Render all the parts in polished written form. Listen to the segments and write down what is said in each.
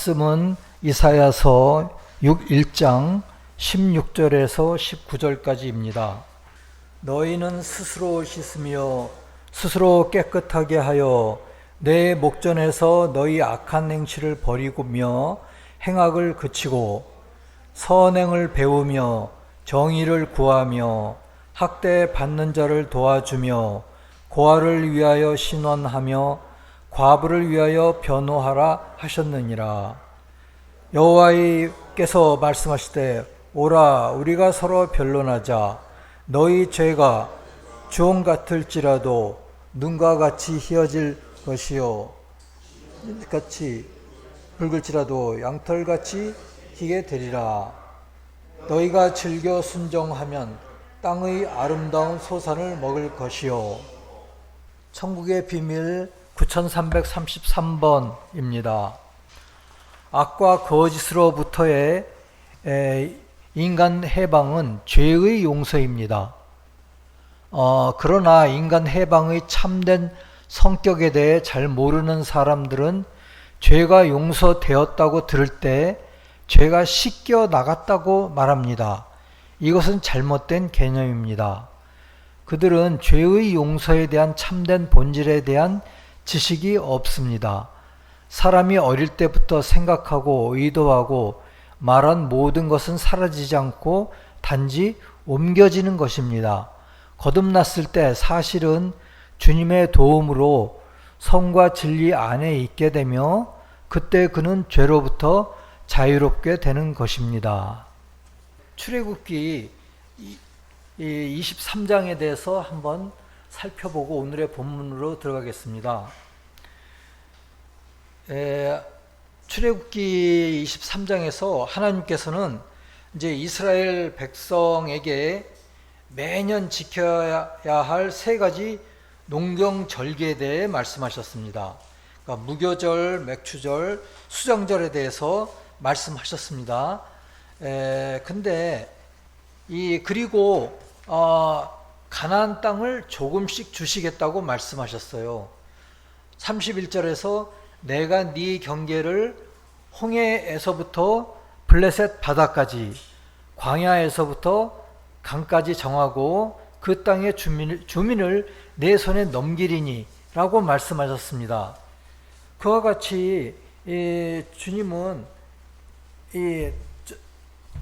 말씀은 이사야서 1장 16절에서 19절까지입니다. 너희는 스스로 씻으며 스스로 깨끗하게 하여 내 목전에서 너희 악한 행실을 버리고며 행악을 그치고 선행을 배우며 정의를 구하며 학대 받는 자를 도와주며 고아를 위하여 신원하며 과부를 위하여 변호하라 하셨느니라. 여호와께서 말씀하시되 오라 우리가 서로 변론하자. 너희 죄가 주홍 같을지라도 눈과 같이 희어질 것이요 같이 붉을지라도 양털같이 희게 되리라. 너희가 즐겨 순종하면 땅의 아름다운 소산을 먹을 것이요. 천국의 비밀 9333번입니다. 악과 거짓으로부터의 인간 해방은 죄의 용서입니다. 그러나 인간 해방의 참된 성격에 대해 잘 모르는 사람들은 죄가 용서되었다고 들을 때 죄가 씻겨 나갔다고 말합니다. 이것은 잘못된 개념입니다. 그들은 죄의 용서에 대한 참된 본질에 대한 지식이 없습니다. 사람이 어릴 때부터 생각하고 의도하고 말한 모든 것은 사라지지 않고 단지 옮겨지는 것입니다. 거듭났을 때 사실은 주님의 도움으로 성과 진리 안에 있게 되며 그때 그는 죄로부터 자유롭게 되는 것입니다. 출애굽기 23장에 대해서 한번 살펴보고 오늘의 본문으로 들어가겠습니다. 출애굽기 23장에서 하나님께서는 이제 이스라엘 백성에게 매년 지켜야 할 세 가지 농경절기에 대해 말씀하셨습니다. 그러니까 무교절, 맥추절, 수정절에 대해서 말씀하셨습니다. 근데 그리고 가나안 땅을 조금씩 주시겠다고 말씀하셨어요. 31절에서 내가 네 경계를 홍해에서부터 블레셋 바다까지 광야에서부터 강까지 정하고 그 땅의 주민을 내 손에 넘기리니 라고 말씀하셨습니다. 그와 같이 주님은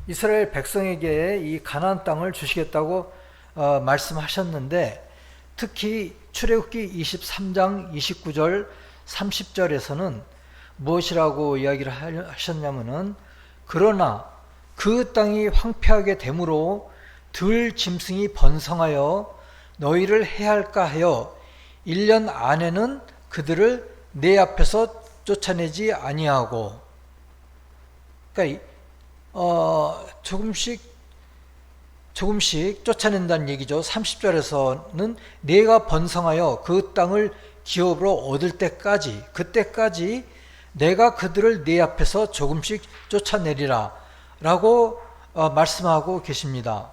이스라엘 백성에게 이 가나안 땅을 주시겠다고 말씀하셨는데 특히 출애굽기 23장 29절 30절에서는 무엇이라고 이야기를 하셨냐면은 그러나 그 땅이 황폐하게 되므로 들 짐승이 번성하여 너희를 해할까 하여 1년 안에는 그들을 내 앞에서 쫓아내지 아니하고, 그러니까 조금씩 쫓아낸다는 얘기죠. 30절에서는 내가 번성하여 그 땅을 기업으로 얻을 때까지, 그때까지 내가 그들을 내 앞에서 조금씩 쫓아내리라 라고 말씀하고 계십니다.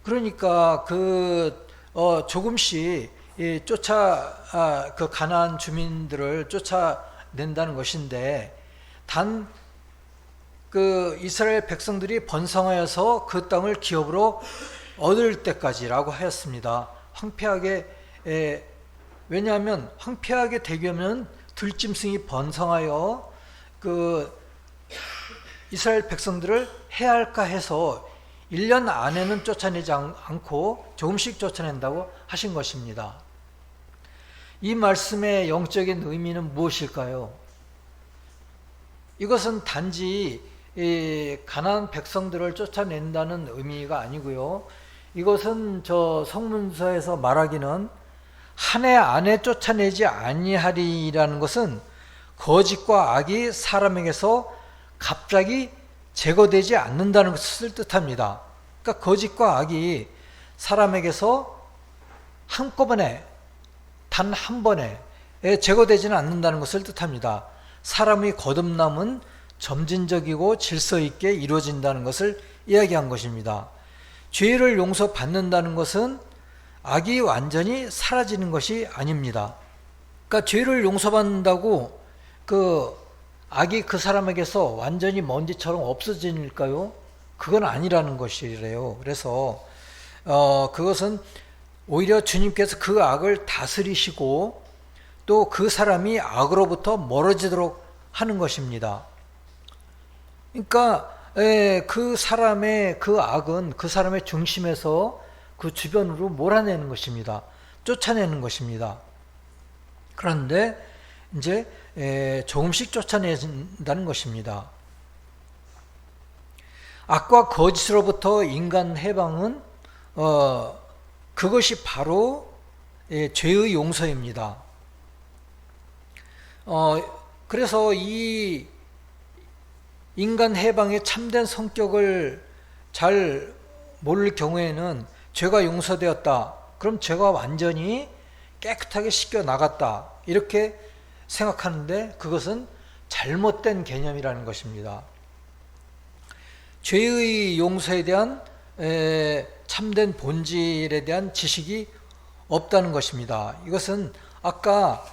그러니까 조금씩 그 가나안 주민들을 쫓아낸다는 것인데 단 이스라엘 백성들이 번성하여서 그 땅을 기업으로 얻을 때까지라고 하였습니다. 황폐하게, 왜냐하면 황폐하게 되려면 들짐승이 번성하여 이스라엘 백성들을 해할까 해서 1년 안에는 쫓아내지 않고 조금씩 쫓아낸다고 하신 것입니다. 이 말씀의 영적인 의미는 무엇일까요? 이것은 단지 가나안 백성들을 쫓아낸다는 의미가 아니고요. 이것은 성문서에서 말하기는 한 해 안에 쫓아내지 아니하리라는 것은 거짓과 악이 사람에게서 갑자기 제거되지 않는다는 것을 뜻합니다. 그러니까 거짓과 악이 사람에게서 한꺼번에 단 한 번에 제거되지는 않는다는 것을 뜻합니다. 사람의 거듭남은 점진적이고 질서 있게 이루어진다는 것을 이야기한 것입니다. 죄를 용서받는다는 것은 악이 완전히 사라지는 것이 아닙니다. 그러니까 죄를 용서받는다고 그 악이 그 사람에게서 완전히 먼지처럼 없어질까요? 그건 아니라는 것이래요. 그래서 그것은 오히려 주님께서 그 악을 다스리시고 또 그 사람이 악으로부터 멀어지도록 하는 것입니다. 그러니까 그 사람의 그 악은 그 사람의 중심에서 그 주변으로 몰아내는 것입니다. 쫓아내는 것입니다. 그런데 이제 조금씩 쫓아낸다는 것입니다. 악과 거짓으로부터 인간 해방은 그것이 바로 죄의 용서입니다. 그래서 이 인간 해방의 참된 성격을 잘 모를 경우에는 죄가 용서되었다. 그럼 죄가 완전히 깨끗하게 씻겨 나갔다. 이렇게 생각하는데 그것은 잘못된 개념이라는 것입니다. 죄의 용서에 대한 참된 본질에 대한 지식이 없다는 것입니다. 이것은 아까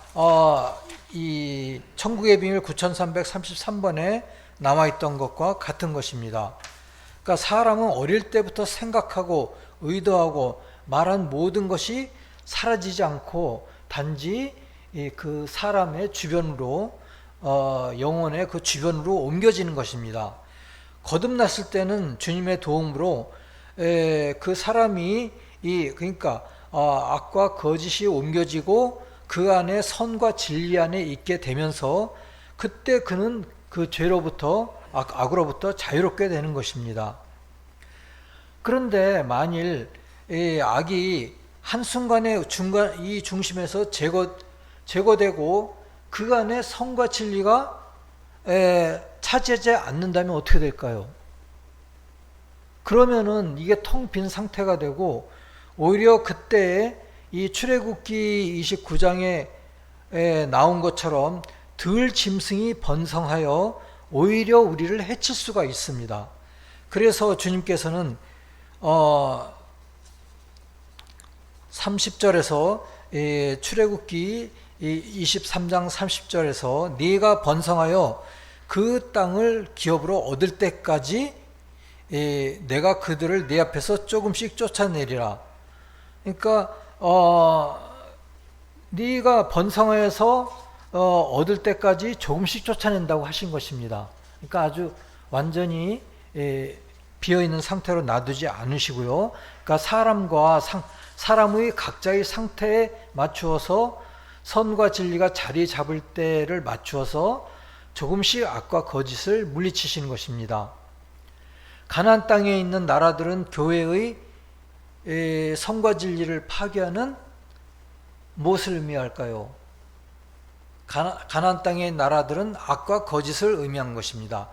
이 천국의 비밀 9333번에 남아있던 것과 같은 것입니다. 그러니까 사람은 어릴 때부터 생각하고 의도하고 말한 모든 것이 사라지지 않고 단지 그 사람의 주변으로 영혼의 그 주변으로 옮겨지는 것입니다. 거듭났을 때는 주님의 도움으로 그 사람이 그러니까 악과 거짓이 옮겨지고 그 안에 선과 진리 안에 있게 되면서 그때 그는 그 죄로부터 악으로부터 자유롭게 되는 것입니다. 그런데 만일 악이 한순간에 이 중심에서 제거되고 그 안에 선과 진리가 차지하지 않는다면 어떻게 될까요? 그러면은 이게 텅 빈 상태가 되고 오히려 그때에 이 출애굽기 29장에 나온 것처럼 들 짐승이 번성하여 오히려 우리를 해칠 수가 있습니다. 그래서 주님께서는 30절에서 출애굽기 23장 30절에서 네가 번성하여 그 땅을 기업으로 얻을 때까지 내가 그들을 네 앞에서 조금씩 쫓아내리라. 그러니까 네가 번성하여서 얻을 때까지 조금씩 쫓아낸다고 하신 것입니다. 그러니까 아주 완전히 비어있는 상태로 놔두지 않으시고요. 그러니까 사람의 각자의 상태에 맞추어서 선과 진리가 자리 잡을 때를 맞추어서 조금씩 악과 거짓을 물리치시는 것입니다. 가나안 땅에 있는 나라들은 교회의 선과 진리를 파괴하는 무엇을 의미할까요? 가나안 땅의 나라들은 악과 거짓을 의미한 것입니다.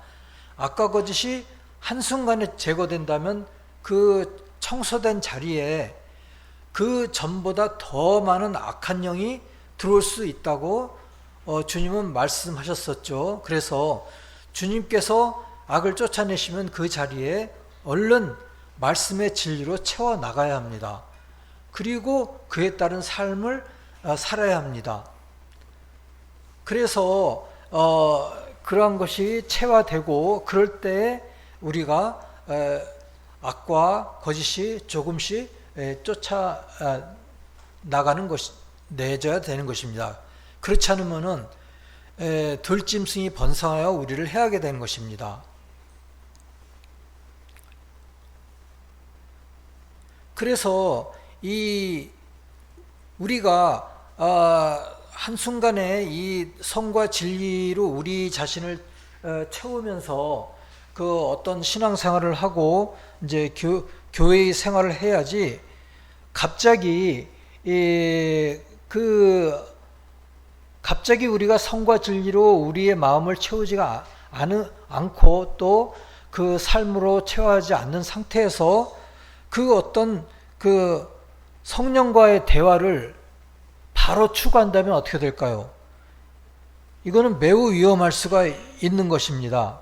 악과 거짓이 한순간에 제거된다면 그 청소된 자리에 그 전보다 더 많은 악한 영이 들어올 수 있다고 주님은 말씀하셨었죠. 그래서 주님께서 악을 쫓아내시면 그 자리에 얼른 말씀의 진리로 채워 나가야 합니다. 그리고 그에 따른 삶을 살아야 합니다. 그래서 그러한 것이 체화되고 그럴 때 우리가 악과 거짓이 조금씩 쫓아 나가는 것이 내줘야 되는 것입니다. 그렇지 않으면은 들짐승이 번성하여 우리를 해하게 되는 것입니다. 그래서 우리가 한순간에 이 성과 진리로 우리 자신을 채우면서 그 어떤 신앙생활을 하고 이제 교회의 생활을 해야지 갑자기 갑자기 우리가 성과 진리로 우리의 마음을 채우지가 않고 또 그 삶으로 채워하지 않는 상태에서 그 어떤 그 성령과의 대화를 바로 추구한다면 어떻게 될까요? 이거는 매우 위험할 수가 있는 것입니다.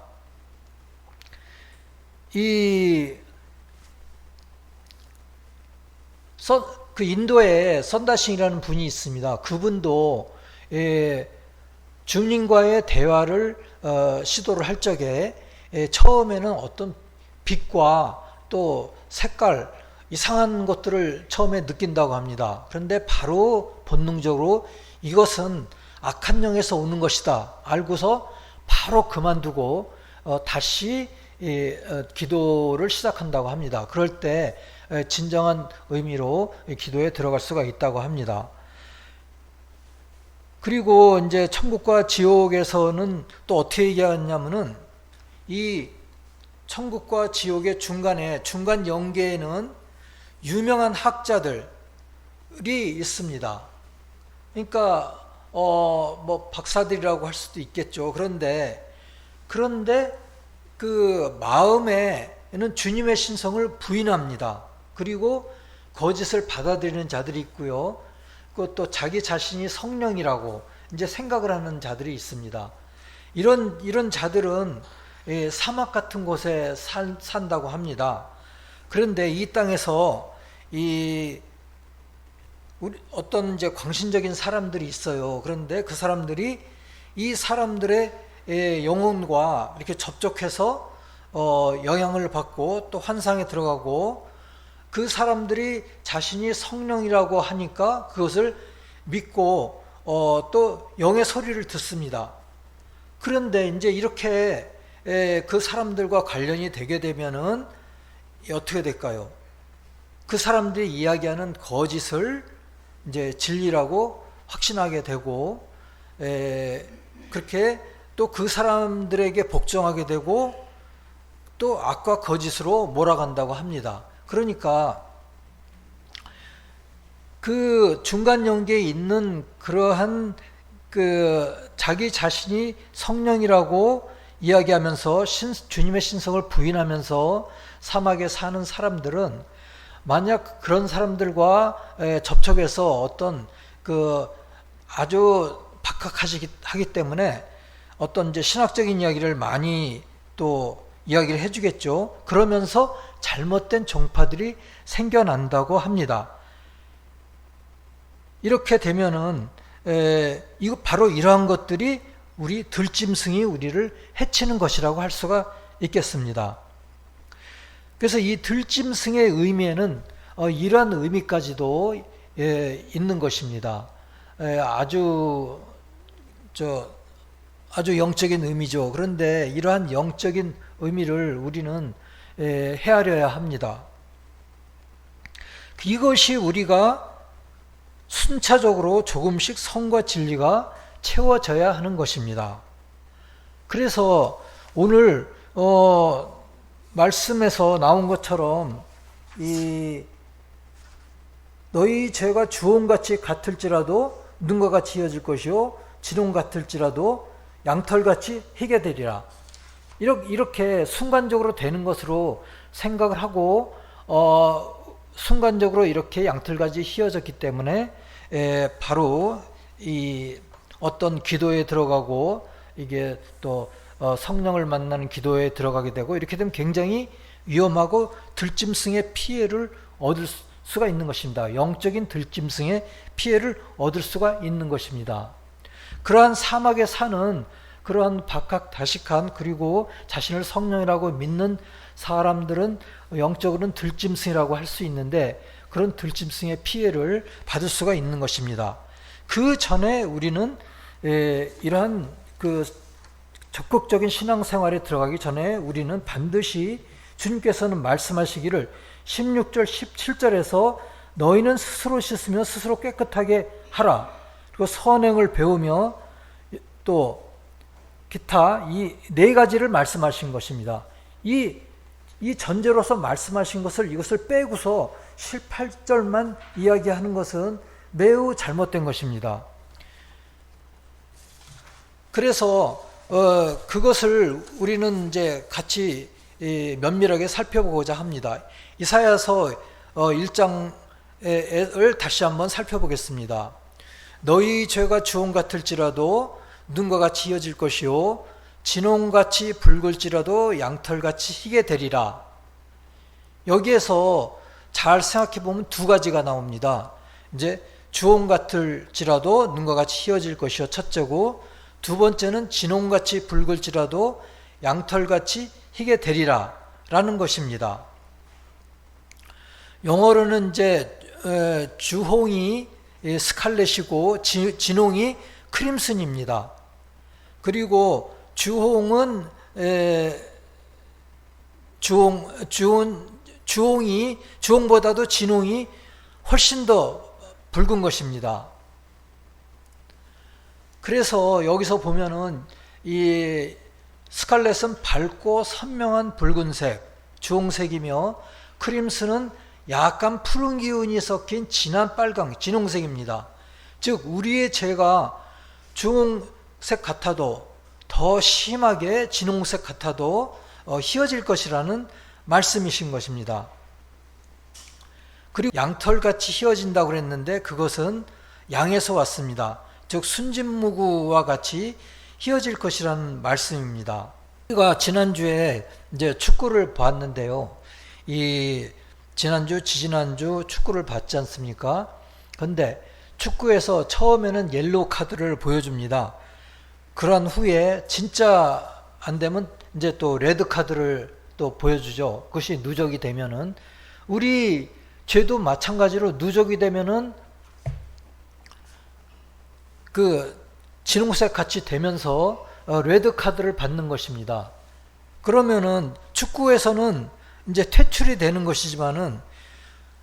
그 인도에 선다싱이라는 분이 있습니다. 그분도 주님과의 대화를 시도를 할 적에 처음에는 어떤 빛과 또 색깔, 이상한 것들을 처음에 느낀다고 합니다. 그런데 바로 본능적으로 이것은 악한 영에서 오는 것이다 알고서 바로 그만두고 다시 기도를 시작한다고 합니다. 그럴 때 진정한 의미로 기도에 들어갈 수가 있다고 합니다. 그리고 이제 천국과 지옥에서는 또 어떻게 얘기하냐면은 이 천국과 지옥의 중간 영계에는 유명한 학자들이 있습니다. 그러니까 뭐 박사들이라고 할 수도 있겠죠. 그런데 그 마음에는 주님의 신성을 부인합니다. 그리고 거짓을 받아들이는 자들이 있고요. 또 자기 자신이 성령이라고 이제 생각을 하는 자들이 있습니다. 이런 자들은 사막 같은 곳에 산다고 합니다. 그런데 이 땅에서 어떤 이제 광신적인 사람들이 있어요. 그런데 그 사람들이 이 사람들의 영혼과 이렇게 접촉해서 영향을 받고 또 환상에 들어가고 그 사람들이 자신이 성령이라고 하니까 그것을 믿고 또 영의 소리를 듣습니다. 그런데 이제 이렇게 그 사람들과 관련이 되게 되면은 어떻게 될까요? 그 사람들이 이야기하는 거짓을 이제 진리라고 확신하게 되고 그렇게 또 그 사람들에게 복종하게 되고 또 악과 거짓으로 몰아간다고 합니다. 그러니까 그 중간 영계에 있는 그러한 그 자기 자신이 성령이라고 이야기하면서 주님의 신성을 부인하면서 사막에 사는 사람들은 만약 그런 사람들과 접촉해서 어떤 그 아주 박학하기 때문에 어떤 이제 신학적인 이야기를 많이 또 이야기를 해주겠죠. 그러면서 잘못된 종파들이 생겨난다고 합니다. 이렇게 되면은 이거 바로 이러한 것들이 우리 들짐승이 우리를 해치는 것이라고 할 수가 있겠습니다. 그래서 이 들짐승의 의미에는 이러한 의미까지도 있는 것입니다. 아주 영적인 의미죠. 그런데 이러한 영적인 의미를 우리는 헤아려야 합니다. 이것이 우리가 순차적으로 조금씩 성과 진리가 채워져야 하는 것입니다. 그래서 오늘 말씀에서 나온 것처럼 너희 죄가 주홍같이 같을지라도 눈과 같이 이어질 것이요 진홍 같을지라도 양털같이 희게 되리라. 이렇게 순간적으로 되는 것으로 생각을 하고 순간적으로 이렇게 양털같이 휘어졌기 때문에 바로 이 어떤 기도에 들어가고 이게 또 성령을 만나는 기도에 들어가게 되고 이렇게 되면 굉장히 위험하고 들짐승의 피해를 얻을 수가 있는 것입니다. 영적인 들짐승의 피해를 얻을 수가 있는 것입니다. 그러한 사막에 사는 그러한 박학다식한 그리고 자신을 성령이라고 믿는 사람들은 영적으로는 들짐승이라고 할 수 있는데 그런 들짐승의 피해를 받을 수가 있는 것입니다. 그 전에 우리는 이러한 그 적극적인 신앙생활에 들어가기 전에 우리는 반드시 주님께서는 말씀하시기를 16절 17절에서 너희는 스스로 씻으며 스스로 깨끗하게 하라. 그리고 선행을 배우며 또 기타 이 네 가지를 말씀하신 것입니다. 이 전제로서 말씀하신 이것을 빼고서 7, 8절만 이야기하는 것은 매우 잘못된 것입니다. 그래서 그것을 우리는 이제 같이 면밀하게 살펴보고자 합니다. 이사야서 1장을 다시 한번 살펴보겠습니다. 너희 죄가 주홍 같을지라도 눈과 같이 이어질 것이요 진홍같이 붉을지라도 양털같이 희게 되리라. 여기에서 잘 생각해 보면 두 가지가 나옵니다. 이제 주홍 같을지라도 눈과 같이 희어질 것이요 첫째고 두 번째는 진홍같이 붉을지라도 양털같이 희게 되리라 라는 것입니다. 영어로는 이제 주홍이 스칼렛이고 진홍이 크림슨입니다. 그리고 주홍은 주홍보다도 진홍이 훨씬 더 붉은 것입니다. 그래서 여기서 보면은 이 스칼렛은 밝고 선명한 붉은색, 주홍색이며 크림슨은 약간 푸른 기운이 섞인 진한 빨강, 진홍색입니다. 즉 우리의 죄가 주홍색 같아도 더 심하게 진홍색 같아도 희어질 것이라는 말씀이신 것입니다. 그리고 양털같이 희어진다고 그랬는데 그것은 양에서 왔습니다. 즉 순진무구와 같이 희어질 것이라는 말씀입니다. 우리가 지난주에 이제 축구를 봤는데요. 이 지난주, 지지난주 축구를 봤지 않습니까? 근데 축구에서 처음에는 옐로우 카드를 보여줍니다. 그런 후에 진짜 안 되면 이제 또 레드 카드를 또 보여주죠. 그것이 누적이 되면은 우리 죄도 마찬가지로 누적이 되면은 그 진홍색 같이 되면서 레드 카드를 받는 것입니다. 그러면은 축구에서는 이제 퇴출이 되는 것이지만은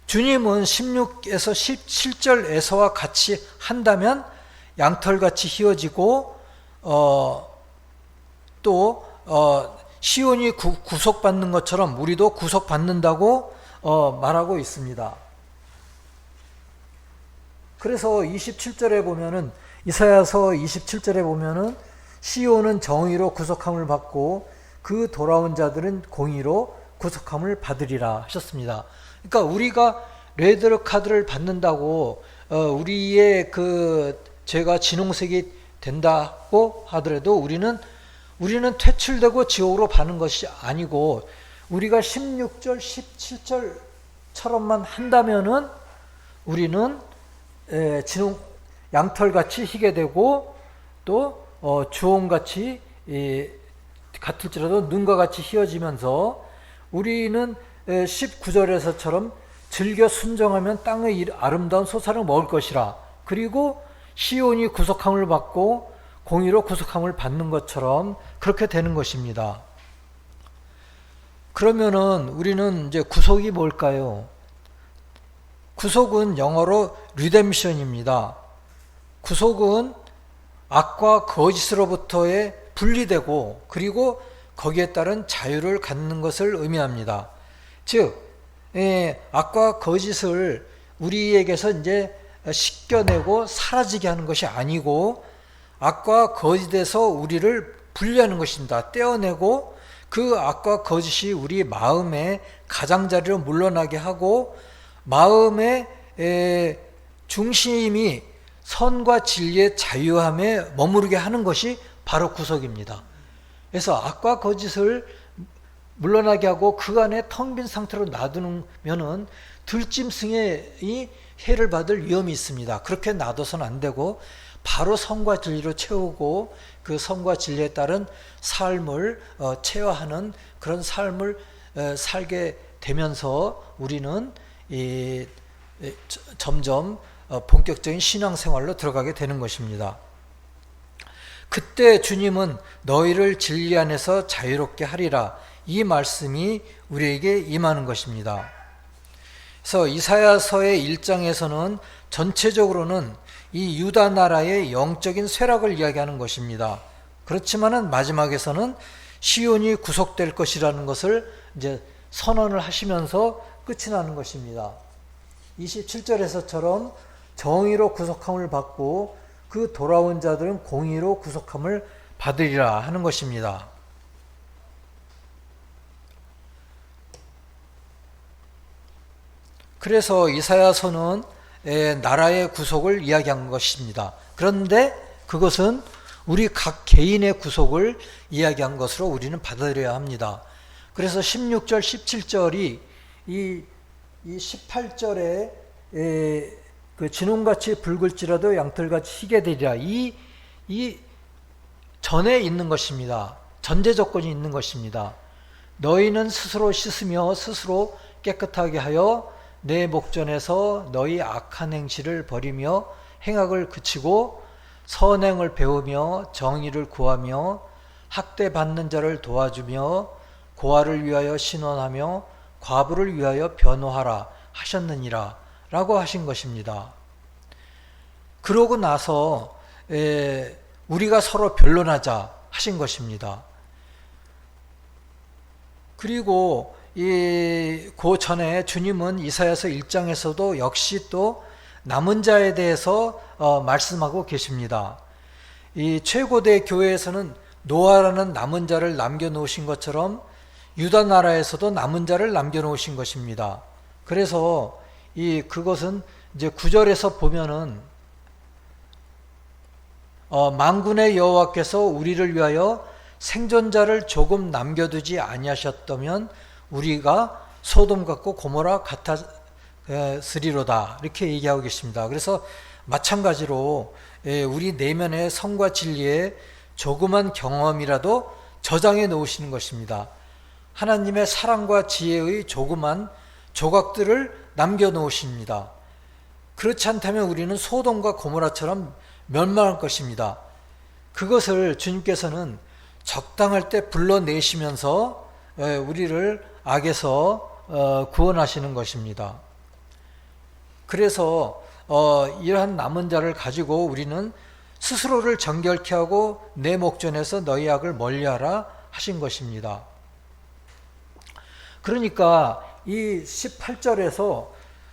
주님은 16에서 17절에서와 같이 한다면 양털같이 희어지고 시온이 구속받는 것처럼 우리도 구속받는다고 말하고 있습니다. 그래서 27절에 보면은 이사야서 27절에 보면은 시온은 정의로 구속함을 받고 그 돌아온 자들은 공의로 구속함을 받으리라 하셨습니다. 그러니까 우리가 레드 카드를 받는다고 우리의 그 죄가 진홍색이 된다고 하더라도 우리는 퇴출되고 지옥으로 가는 것이 아니고 우리가 16절, 17절처럼만 한다면은 우리는 양털같이 희게 되고 또 주홍같이 같을지라도 눈과 같이 희어지면서 우리는 19절에서처럼 즐겨 순종하면 땅의 아름다운 소산을 먹을 것이라. 그리고 시온이 구속함을 받고 공의로 구속함을 받는 것처럼 그렇게 되는 것입니다. 그러면은 우리는 이제 구속이 뭘까요? 구속은 영어로 리뎀션입니다. 구속은 악과 거짓으로부터의 분리되고 그리고 거기에 따른 자유를 갖는 것을 의미합니다. 즉, 악과 거짓을 우리에게서 이제 씻겨내고 사라지게 하는 것이 아니고 악과 거짓에서 우리를 분리하는 것입니다. 떼어내고 그 악과 거짓이 우리 마음의 가장자리로 물러나게 하고 마음의 중심이 선과 진리의 자유함에 머무르게 하는 것이 바로 구속입니다. 그래서 악과 거짓을 물러나게 하고 그 안에 텅 빈 상태로 놔두면은 들짐승이 해를 받을 위험이 있습니다. 그렇게 놔둬서는 안 되고 바로 선과 진리로 채우고 그 선과 진리에 따른 삶을 체화하는 그런 삶을 살게 되면서 우리는 점점 본격적인 신앙생활로 들어가게 되는 것입니다. 그때 주님은 너희를 진리 안에서 자유롭게 하리라, 이 말씀이 우리에게 임하는 것입니다. 그래서 이사야서의 1장에서는 전체적으로는 이 유다 나라의 영적인 쇠락을 이야기하는 것입니다. 그렇지만은 마지막에서는 시온이 구속될 것이라는 것을 이제 선언을 하시면서 끝이 나는 것입니다. 27절에서처럼 정의로 구속함을 받고 그 돌아온 자들은 공의로 구속함을 받으리라 하는 것입니다. 그래서 이사야서는 나라의 구속을 이야기한 것입니다. 그런데 그것은 우리 각 개인의 구속을 이야기한 것으로 우리는 받아들여야 합니다. 그래서 16절, 17절이 이 18절에 그 진홍같이 붉을지라도 양털같이 희게 되리라, 이 전에 있는 것입니다. 전제 조건이 있는 것입니다. 너희는 스스로 씻으며 스스로 깨끗하게 하여 내 목전에서 너희 악한 행실을 버리며 행악을 그치고 선행을 배우며 정의를 구하며 학대받는 자를 도와주며 고아를 위하여 신원하며 과부를 위하여 변호하라 하셨느니라 라고 하신 것입니다. 그러고 나서 우리가 서로 변론하자 하신 것입니다. 그리고 그 전에 주님은 이사야서 1장에서도 역시 또 남은 자에 대해서 말씀하고 계십니다. 이 최고대 교회에서는 노아라는 남은 자를 남겨놓으신 것처럼 유다 나라에서도 남은 자를 남겨놓으신 것입니다. 그래서 그것은 이제 9절에서 보면은 만군의 여호와께서 우리를 위하여 생존자를 조금 남겨두지 아니하셨다면 우리가 소돔 같고 고모라 같았으리로다 이렇게 얘기하고 계십니다. 그래서 마찬가지로 우리 내면의 성과 진리에 조그만 경험이라도 저장해 놓으시는 것입니다. 하나님의 사랑과 지혜의 조그만 조각들을 남겨놓으십니다. 그렇지 않다면 우리는 소돔과 고모라처럼 멸망할 것입니다. 그것을 주님께서는 적당할 때 불러내시면서 우리를 악에서 구원하시는 것입니다. 그래서 이러한 남은 자를 가지고 우리는 스스로를 정결케 하고 내 목전에서 너희 악을 멀리하라 하신 것입니다. 그러니까 이 18절에서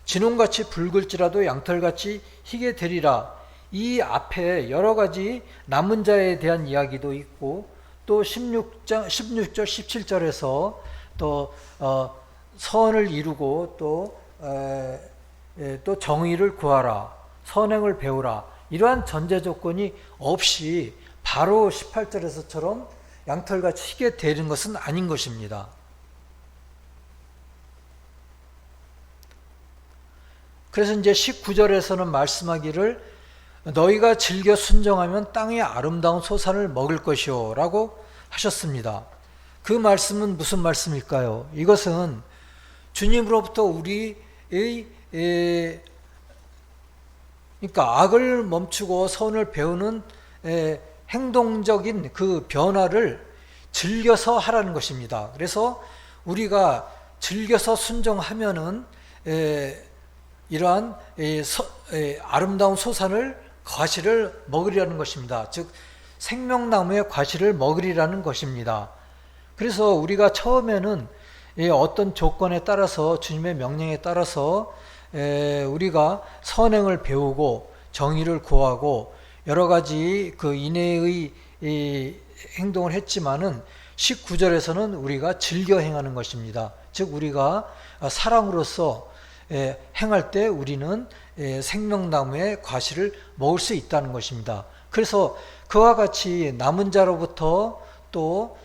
진홍같이 붉을지라도 양털같이 희게 되리라, 이 앞에 여러 가지 남은 자에 대한 이야기도 있고 또 16절 17절에서 또 선을 이루고 또 정의를 구하라, 선행을 배우라, 이러한 전제 조건이 없이 바로 18절에서처럼 양털같이 희게 되는 것은 아닌 것입니다. 그래서 이제 19절에서는 말씀하기를 너희가 즐겨 순종하면 땅의 아름다운 소산을 먹을 것이요 라고 하셨습니다. 그 말씀은 무슨 말씀일까요? 이것은 주님으로부터 우리의 그러니까 악을 멈추고 선을 배우는 행동적인 그 변화를 즐겨서 하라는 것입니다. 그래서 우리가 즐겨서 순종하면은 이러한 아름다운 소산을 과실을 먹으리라는 것입니다. 즉 생명나무의 과실을 먹으리라는 것입니다. 그래서 우리가 처음에는 어떤 조건에 따라서 주님의 명령에 따라서 우리가 선행을 배우고 정의를 구하고 여러 가지 그 인내의 행동을 했지만은 19절에서는 우리가 즐겨 행하는 것입니다. 즉 우리가 사랑으로서 행할 때 우리는 생명나무의 과실을 먹을 수 있다는 것입니다. 그래서 그와 같이 남은 자로부터 또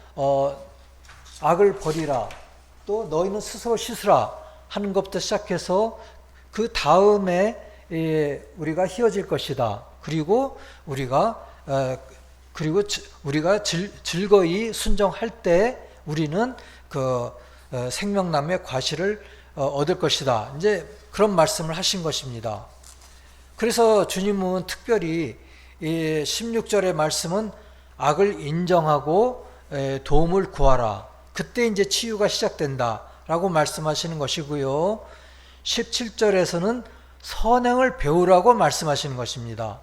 악을 버리라, 또 너희는 스스로 씻으라 하는 것부터 시작해서 그 다음에 우리가 휘어질 것이다. 그리고 우리가 즐거이 순종할 때 우리는 그 생명나무의 과실을 얻을 것이다. 이제 그런 말씀을 하신 것입니다. 그래서 주님은 특별히 16절의 말씀은 악을 인정하고 도움을 구하라, 그때 이제 치유가 시작된다 라고 말씀하시는 것이고요. 17절에서는 선행을 배우라고 말씀하시는 것입니다.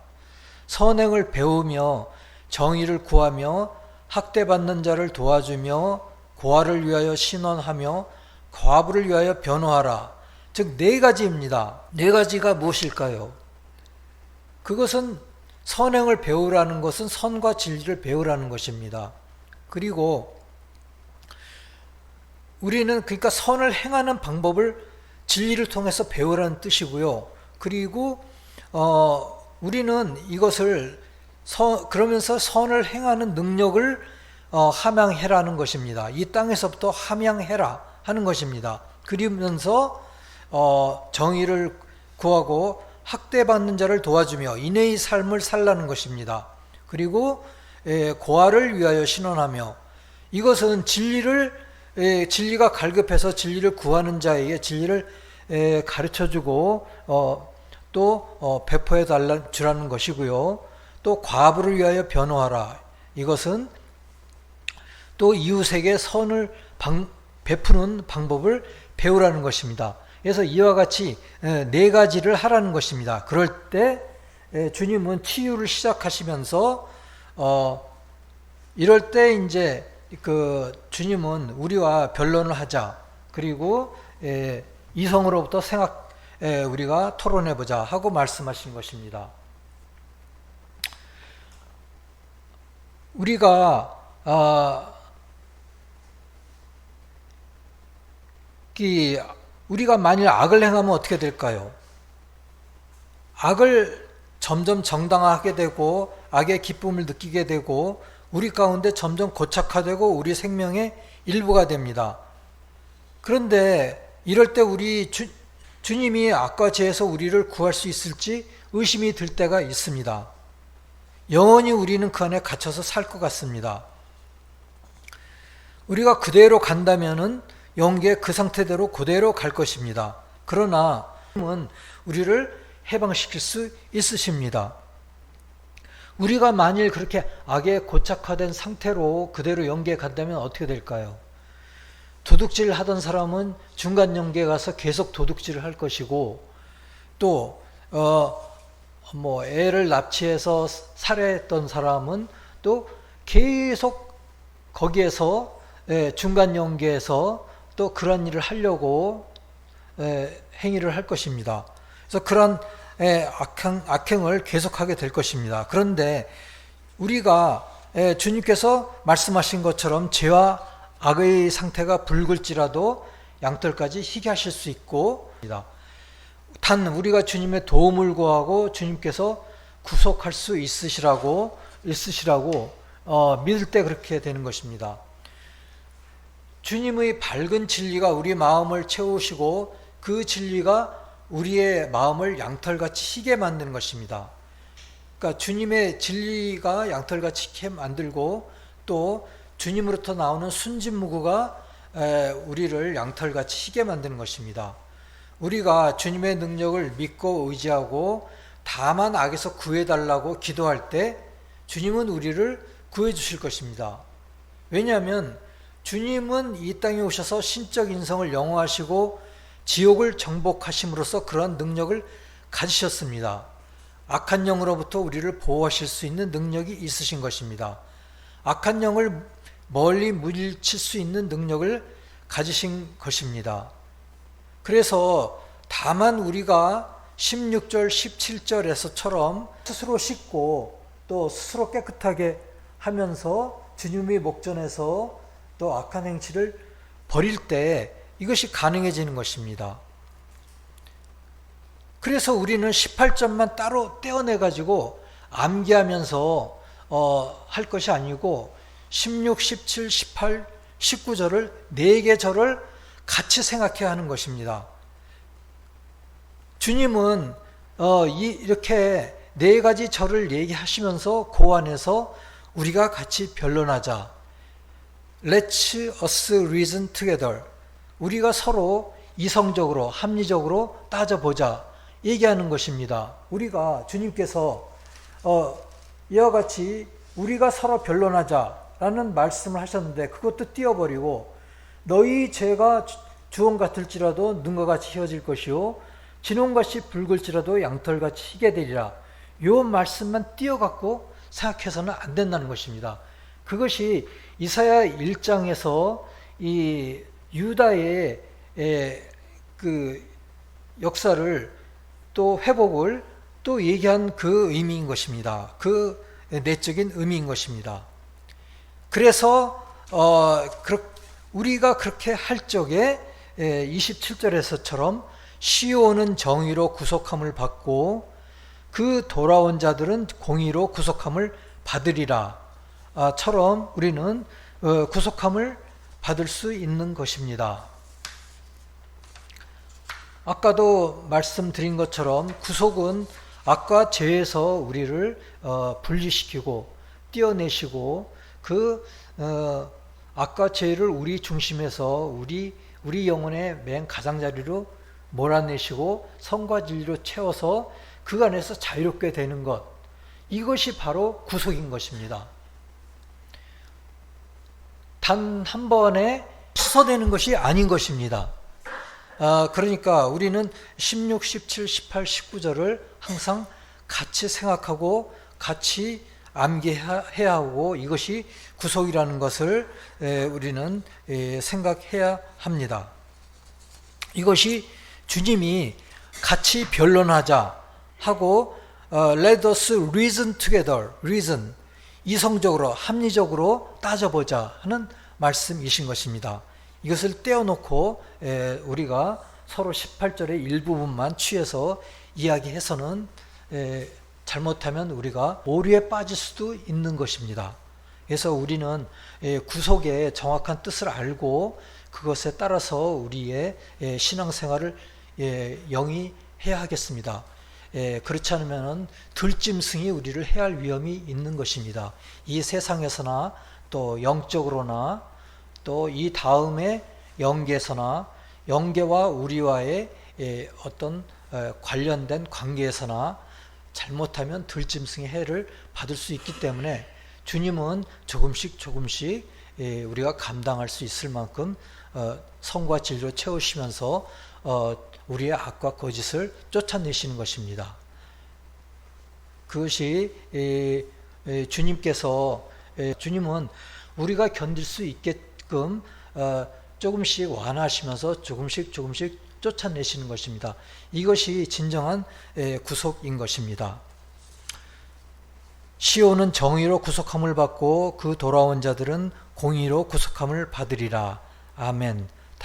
선행을 배우며 정의를 구하며 학대받는 자를 도와주며 고아를 위하여 신원하며 과부를 위하여 변호하라. 즉 4가지입니다. 4가지가 무엇일까요? 그것은 선행을 배우라는 것은 선과 진리를 배우라는 것입니다. 그리고 우리는 그러니까 선을 행하는 방법을 진리를 통해서 배우라는 뜻이고요. 그리고 우리는 이것을 그러면서 선을 행하는 능력을 함양해라는 것입니다. 이 땅에서부터 함양해라 하는 것입니다. 그러면서 정의를 구하고 학대받는 자를 도와주며 인애의 삶을 살라는 것입니다. 그리고 고아를 위하여 신원하며, 이것은 진리가 갈급해서 진리를 구하는 자에게 진리를 가르쳐주고 또 배포해 주라는 것이고요. 또 과부를 위하여 변호하라, 이것은 또 이웃에게 선을 베푸는 방법을 배우라는 것입니다. 그래서 이와 같이 네 가지를 하라는 것입니다. 그럴 때 주님은 치유를 시작하시면서 이럴 때 이제 그 주님은 우리와 변론을 하자, 그리고 이성으로부터 우리가 토론해 보자 하고 말씀하신 것입니다. 우리가 만일 악을 행하면 어떻게 될까요? 악을 점점 정당화하게 되고 악의 기쁨을 느끼게 되고 우리 가운데 점점 고착화되고 우리 생명의 일부가 됩니다. 그런데 이럴 때 주님이 악과 죄에서 우리를 구할 수 있을지 의심이 들 때가 있습니다. 영원히 우리는 그 안에 갇혀서 살 것 같습니다. 우리가 그대로 간다면은 영계 그 상태대로 그대로 갈 것입니다. 그러나 주님은 우리를 해방시킬 수 있으십니다. 우리가 만일 그렇게 악에 고착화된 상태로 그대로 영계에 간다면 어떻게 될까요? 도둑질 하던 사람은 중간 영계에 가서 계속 도둑질을 할 것이고, 또 애를 납치해서 살해했던 사람은 또 계속 거기에서 중간 영계에서 또 그런 일을 하려고 행위를 할 것입니다. 그래서 그런 악행을 계속하게 될 것입니다. 그런데 우리가 주님께서 말씀하신 것처럼 죄와 악의 상태가 붉을지라도 양털까지 희게 하실 수 있고, 단 우리가 주님의 도움을 구하고 주님께서 구속할 수 있으시라고 믿을 때 그렇게 되는 것입니다. 주님의 밝은 진리가 우리 마음을 채우시고 그 진리가 우리의 마음을 양털같이 희게 만드는 것입니다. 그러니까 주님의 진리가 양털같이 희게 만들고 또 주님으로부터 나오는 순진무구가 우리를 양털같이 희게 만드는 것입니다. 우리가 주님의 능력을 믿고 의지하고 다만 악에서 구해달라고 기도할 때 주님은 우리를 구해 주실 것입니다. 왜냐하면 주님은 이 땅에 오셔서 신적 인성을 영화하시고 지옥을 정복하심으로써 그러한 능력을 가지셨습니다. 악한 영으로부터 우리를 보호하실 수 있는 능력이 있으신 것입니다. 악한 영을 멀리 물리칠 수 있는 능력을 가지신 것입니다. 그래서 다만 우리가 16절, 17절에서처럼 스스로 씻고 또 스스로 깨끗하게 하면서 주님의 목전에서 또 악한 행치를 버릴 때 이것이 가능해지는 것입니다. 그래서 우리는 18절만 따로 떼어내가지고 암기하면서 할 것이 아니고 16, 17, 18, 19절을 4개 절을 같이 생각해야 하는 것입니다. 주님은 이렇게 4가지 절을 얘기하시면서 그 안에서 우리가 같이 변론하자. Let's us reason together. 우리가 서로 이성적으로 합리적으로 따져보자 얘기하는 것입니다. 우리가 주님께서 이와 같이 우리가 서로 변론하자라는 말씀을 하셨는데 그것도 띄워버리고 너희 죄가 주홍 같을지라도 눈과 같이 희어질 것이요 진홍같이 붉을지라도 양털같이 희게 되리라. 요 말씀만 띄어갖고 생각해서는 안 된다는 것입니다. 그것이 이사야 1장에서 이 유다의 그 역사를 또 회복을 또 얘기한 그 의미인 것입니다. 그 내적인 의미인 것입니다. 그래서 우리가 그렇게 할 적에 27절에서처럼 시온은 정의로 구속함을 받고 그 돌아온 자들은 공의로 구속함을 받으리라 처럼 우리는 구속함을 받을 수 있는 것입니다. 아까도 말씀드린 것처럼 구속은 악과 죄에서 우리를 분리시키고 떼어내시고 악과 죄를 우리 중심에서 우리 영혼의 맨 가장자리로 몰아내시고 성과 진리로 채워서 그 안에서 자유롭게 되는 것, 이것이 바로 구속인 것입니다. 단 한 번에 취소되는 것이 아닌 것입니다. 그러니까 우리는 16, 17, 18, 19절을 항상 같이 생각하고 같이 암기해야 하고, 이것이 구속이라는 것을 우리는 생각해야 합니다. 이것이 주님이 같이 변론하자 하고 Let us reason together, reason, 이성적으로 합리적으로 따져보자 하는 말씀이신 것입니다. 이것을 떼어놓고 우리가 서로 18절의 일부분만 취해서 이야기해서는 잘못하면 우리가 오류에 빠질 수도 있는 것입니다. 그래서 우리는 구속의 정확한 뜻을 알고 그것에 따라서 우리의 신앙생활을 영위해야 하겠습니다. 그렇지 않으면 들짐승이 우리를 해할 위험이 있는 것입니다. 이 세상에서나 또 영적으로나 또 이 다음의 영계에서나 영계와 우리와의 어떤 관련된 관계에서나 잘못하면 들짐승의 해를 받을 수 있기 때문에 주님은 조금씩 우리가 감당할 수 있을 만큼 성과 진리로 채우시면서 우리의 악과 거짓을 쫓아내시는 것입니다. 그것이 주님은 우리가 견딜 수 있게끔 조금씩 완화하시면서 조금씩 쫓아내시는 것입니다. 이것이 진정한 구속인 것입니다. 시온은 정의로 구속함을 받고 그 돌아온 자들은 공의로 구속함을 받으리라. 아멘.